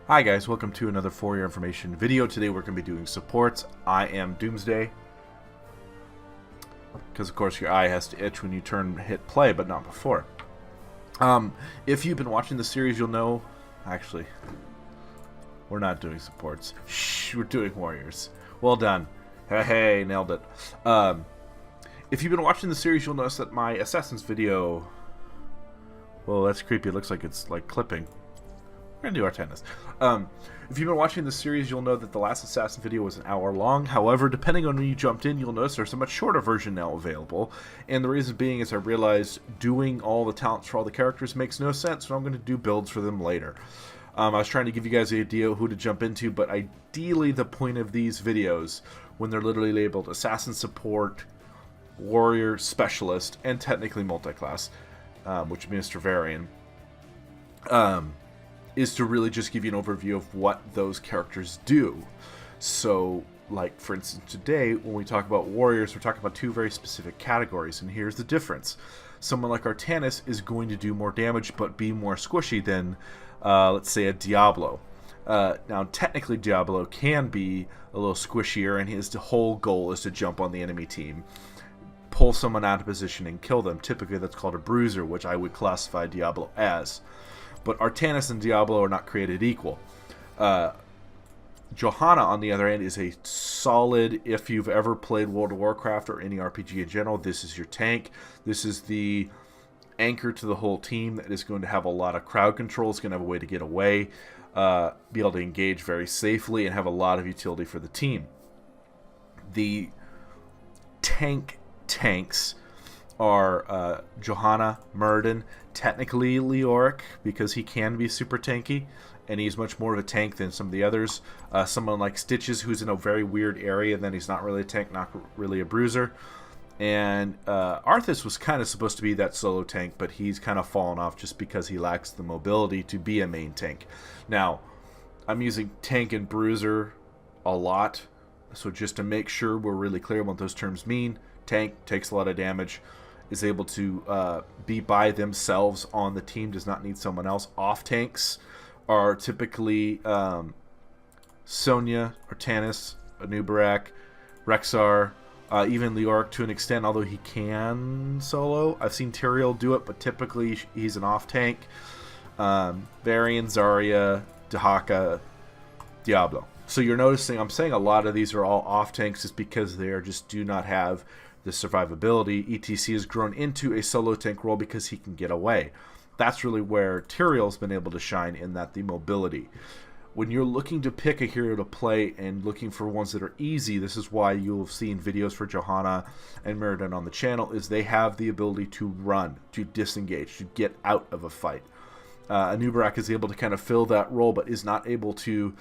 Hi guys, welcome to another For Your Information video. Today we're going to be doing supports. I am Doomsday, because of course your eye has to itch when you hit play, but not before. If you've been watching the series, you'll know, actually, we're not doing supports. Shh, we're doing warriors. Well done. Hey, nailed it. If you've been watching the series, you'll notice that my Assassins video, well, that's creepy. It looks like it's like clipping. We're gonna do our tennis. If you've been watching the series, you'll know that the last Assassin video was an hour long. However, depending on when you jumped in, you'll notice there's a much shorter version now available. And the reason being is I realized doing all the talents for all the characters makes no sense, so I'm going to do builds for them later. I was trying to give you guys an idea of who to jump into, but ideally the point of these videos, when they're literally labeled Assassin Support, Warrior Specialist, and technically Multiclass, which means Varian, is to really just give you an overview of what those characters do. So, like, for instance, today, when we talk about warriors, we're talking about two very specific categories, and here's the difference. Someone like Artanis is going to do more damage, but be more squishy than, let's say, a Diablo. Now, technically, Diablo can be a little squishier, and his whole goal is to jump on the enemy team, pull someone out of position, and kill them. Typically, that's called a bruiser, which I would classify Diablo as. But Artanis and Diablo are not created equal. Johanna, on the other hand, is a solid, if you've ever played World of Warcraft or any RPG in general, this is your tank. This is the anchor to the whole team that is going to have a lot of crowd control. It's going to have a way to get away, be able to engage very safely, and have a lot of utility for the team. The tanks are Johanna, Murden, technically Leoric, because he can be super tanky, and he's much more of a tank than some of the others. Someone like Stitches, who's in a very weird area, and then he's not really a tank, not really a bruiser. And Arthas was kind of supposed to be that solo tank, but he's kind of fallen off just because he lacks the mobility to be a main tank. Now, I'm using tank and bruiser a lot, so just to make sure we're really clear what those terms mean, tank takes a lot of damage, is able to be by themselves on the team, does not need someone else. Off tanks are typically Sonya, Artanis, Anubarak, Rexar, even Leoric to an extent, although he can solo. I've seen Tyrael do it, but typically he's an off tank. Varian, Zarya, Dahaka, Diablo. So you're noticing I'm saying a lot of these are all off tanks just because they just do not have the survivability. ETC has grown into a solo tank role because he can get away. That's really where Tyrael's been able to shine, in that the mobility. When you're looking to pick a hero to play and looking for ones that are easy, this is why you'll have seen videos for Johanna and Meriden on the channel, is they have the ability to run, to disengage, to get out of a fight. Anubarak is able to kind of fill that role, but is not able to,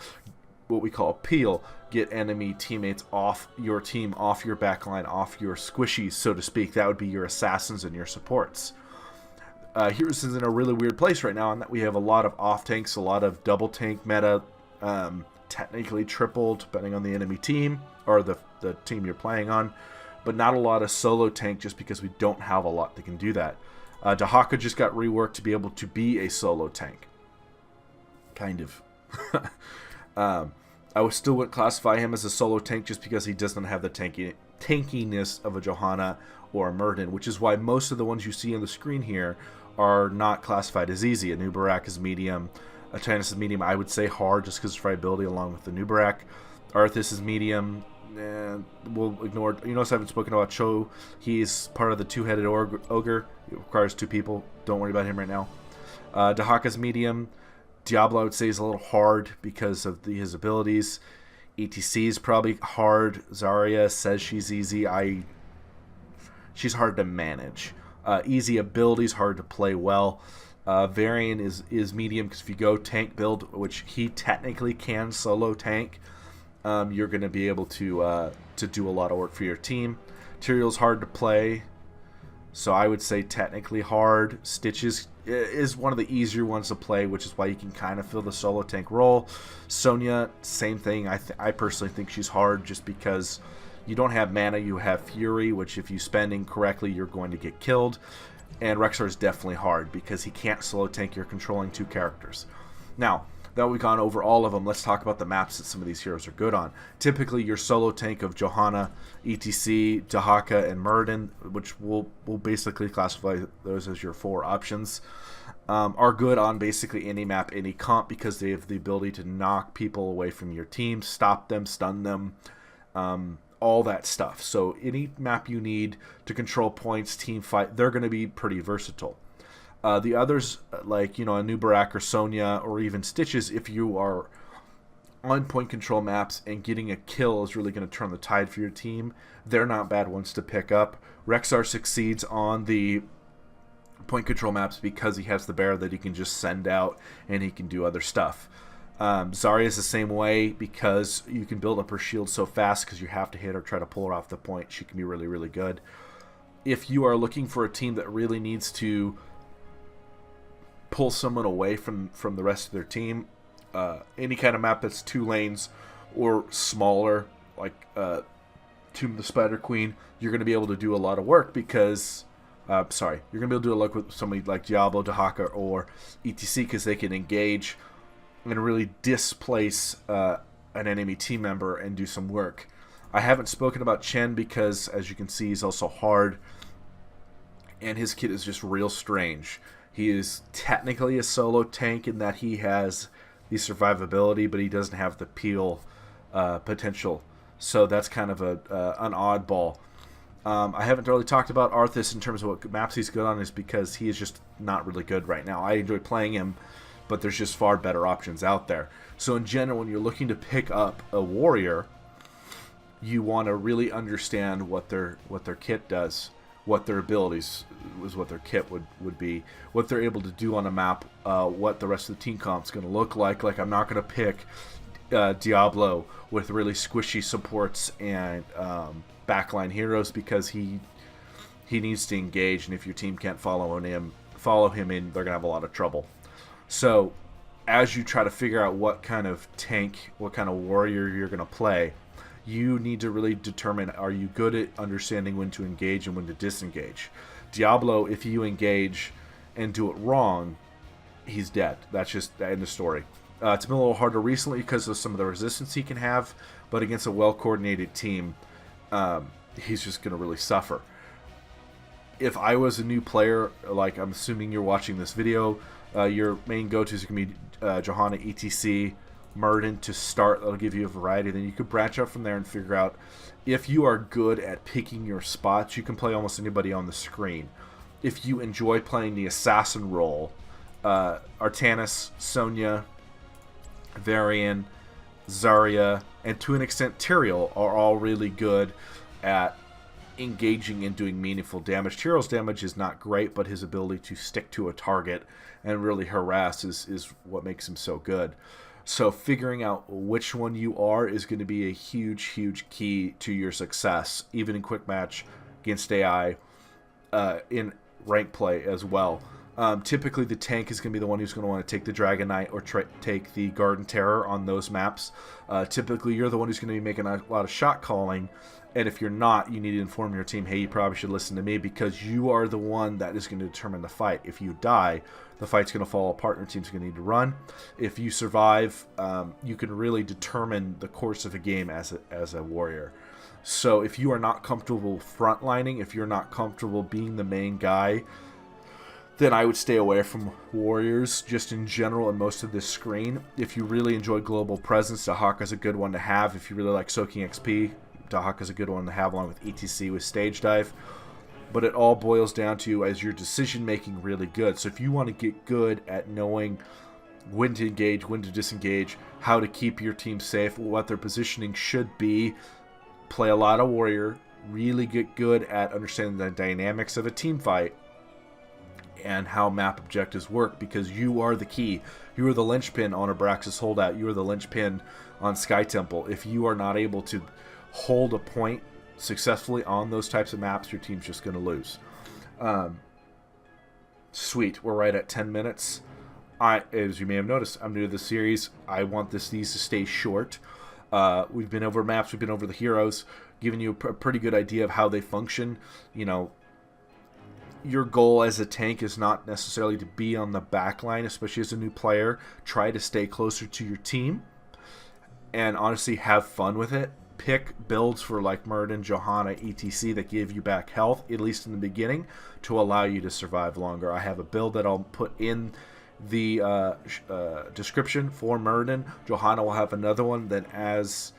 what we call peel, get enemy teammates off your team, off your backline, off your squishies, so to speak. That would be your assassins and your supports. Heroes is in a really weird place right now in that we have a lot of off tanks, a lot of double tank meta, technically triple depending on the enemy team or the team you're playing on, but not a lot of solo tank just because we don't have a lot that can do that. Dahaka just got reworked to be able to be a solo tank. Kind of. I still wouldn't classify him as a solo tank just because he doesn't have the tankiness of a Johanna or a Murden, which is why most of the ones you see on the screen here are not classified as easy. Anubarak is medium, Artanis is medium, I would say hard just because of friability along with the Anubarak. Arthas is medium, and we'll ignore, you notice I haven't spoken about Cho. He's part of the two-headed ogre. It requires two people, don't worry about him right now. Dahaka's medium. Diablo, I would say, is a little hard because of his abilities. ETC is probably hard. Zarya says she's easy. She's hard to manage. Easy abilities, hard to play well. Varian is medium because if you go tank build, which he technically can solo tank, you're going to be able to do a lot of work for your team. Tyrael's hard to play, so I would say technically hard. Stitches is one of the easier ones to play, which is why you can kind of fill the solo tank role. Sonya, same thing. I personally think she's hard just because you don't have mana, you have Fury, which if you spend incorrectly, you're going to get killed. And Rexar is definitely hard because he can't solo tank. You're controlling two characters. Now, that we've gone over all of them, let's talk about the maps that some of these heroes are good on. Typically, your solo tank of Johanna, ETC, Dahaka, and Muradin, which we'll basically classify those as your 4 options, are good on basically any map, any comp, because they have the ability to knock people away from your team, stop them, stun them, all that stuff. So any map you need to control points, team fight, they're going to be pretty versatile. The others, like, a Nubarak or Sonya or even Stitches, if you are on point control maps and getting a kill is really going to turn the tide for your team, they're not bad ones to pick up. Rexar succeeds on the point control maps because he has the bear that he can just send out and he can do other stuff. Zarya is the same way because you can build up her shield so fast because you have to hit her, try to pull her off the point. She can be really, really good. If you are looking for a team that really needs to pull someone away from the rest of their team, any kind of map that's 2 lanes or smaller, like Tomb of the Spider Queen, you're going to be able to do a lot of work because you're going to be able to do a lot with somebody like Diablo, Dahaka, or ETC because they can engage and really displace an enemy team member and do some work. I haven't spoken about Chen because, as you can see, he's also hard, and his kit is just real strange. He is technically a solo tank in that he has the survivability, but he doesn't have the peel potential. So that's kind of an oddball. I haven't really talked about Arthas in terms of what maps he's good on, is because he is just not really good right now. I enjoy playing him, but there's just far better options out there. So in general, when you're looking to pick up a warrior, you want to really understand what their kit does, what their abilities was, what their kit would be, what they're able to do on a map, what the rest of the team comp's going to look like. Like, I'm not going to pick Diablo with really squishy supports and backline heroes because he needs to engage, and if your team can't follow him in, they're going to have a lot of trouble. So as you try to figure out what kind of tank, what kind of warrior you're going to play, you need to really determine, are you good at understanding when to engage and when to disengage? Diablo, if you engage and do it wrong, he's dead. That's just the end of story. It's been a little harder recently because of some of the resistance he can have, but against a well-coordinated team, he's just going to really suffer. If I was a new player, like I'm assuming you're watching this video, your main go-tos are going to be Johanna, ETC, Muradin to start. That'll give you a variety. Then you could branch out from there and figure out if you are good at picking your spots. You can play almost anybody on the screen. If you enjoy playing the assassin role, Artanis, Sonya, Varian, Zarya, and to an extent Tyrael are all really good at engaging and doing meaningful damage. Tyrell's damage is not great, but his ability to stick to a target and really harass is what makes him so good. So figuring out which one you are is going to be a huge, huge key to your success, even in quick match against AI, in rank play as well. Typically, the tank is going to be the one who's going to want to take the Dragon Knight or take the Garden Terror on those maps. Typically, you're the one who's going to be making a lot of shot calling, and if you're not, you need to inform your team, hey, you probably should listen to me because you are the one that is going to determine the fight. If you die, the fight's going to fall apart and your team's going to need to run. If you survive, you can really determine the course of a game as a warrior. So if you are not comfortable frontlining, if you're not comfortable being the main guy, then I would stay away from warriors just in general in most of this screen. If you really enjoy global presence, Dahaka's a good one to have. If you really like soaking XP, Dahaka's a good one to have along with ETC with Stage Dive. But it all boils down to, is your decision making really good? So if you want to get good at knowing when to engage, when to disengage, how to keep your team safe, what their positioning should be, play a lot of warrior, really get good at understanding the dynamics of a team fight and how map objectives work, because you are the key. You are the linchpin on Abraxas holdout. You are the linchpin on Sky Temple. If you are not able to hold a point successfully on those types of maps, your team's just going to lose. Sweet, we're right at 10 minutes. As you may have noticed, I'm new to this series. I want these to stay short. We've been over maps, we've been over the heroes, giving you a pretty good idea of how they function. You know, your goal as a tank is not necessarily to be on the back line, especially as a new player. Try to stay closer to your team and honestly have fun with it. Pick builds for like Murden, Johanna, etc. that give you back health, at least in the beginning, to allow you to survive longer. I have a build that I'll put in the description for Murden. Johanna will have another one. Then as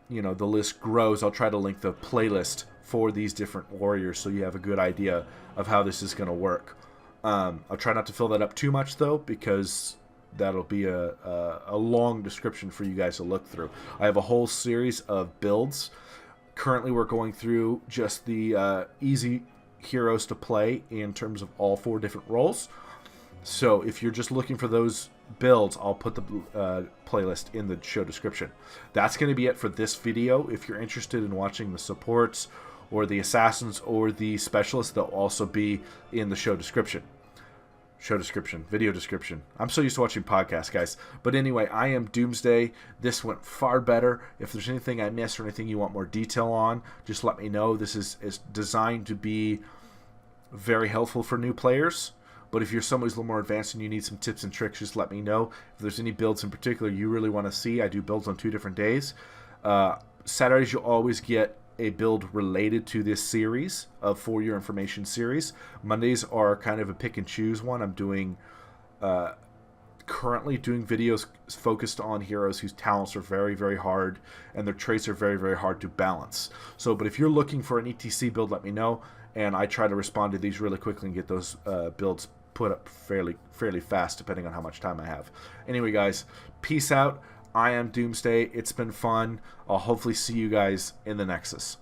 the list grows, I'll try to link the playlist for these different warriors so you have a good idea of how this is going to work. I'll try not to fill that up too much though, because that'll be a long description for you guys to look through. I have a whole series of builds. Currently we're going through just the easy heroes to play in terms of all 4 different roles. So if you're just looking for those builds, I'll put the playlist in the show description. That's going to be it for this video. If you're interested in watching the supports or the assassins or the specialists, they'll also be in the show description. Video description. I'm so used to watching podcasts, guys. But anyway, I am Doomsday. This went far better. If there's anything I missed or anything you want more detail on, just let me know. This is designed to be very helpful for new players. But if you're someone who's a little more advanced and you need some tips and tricks, just let me know. If there's any builds in particular you really want to see, I do builds on 2 different days. Saturdays, you'll always get a build related to this series of For Your Information series. Mondays are kind of a pick and choose one. I'm doing currently doing videos focused on heroes whose talents are very, very hard and their traits are very, very hard to balance. But if you're looking for an ETC build, let me know, and I try to respond to these really quickly and get those builds put up fairly fast, depending on how much time I have. Anyway, guys, peace out. I am Doomsday. It's been fun. I'll hopefully see you guys in the Nexus.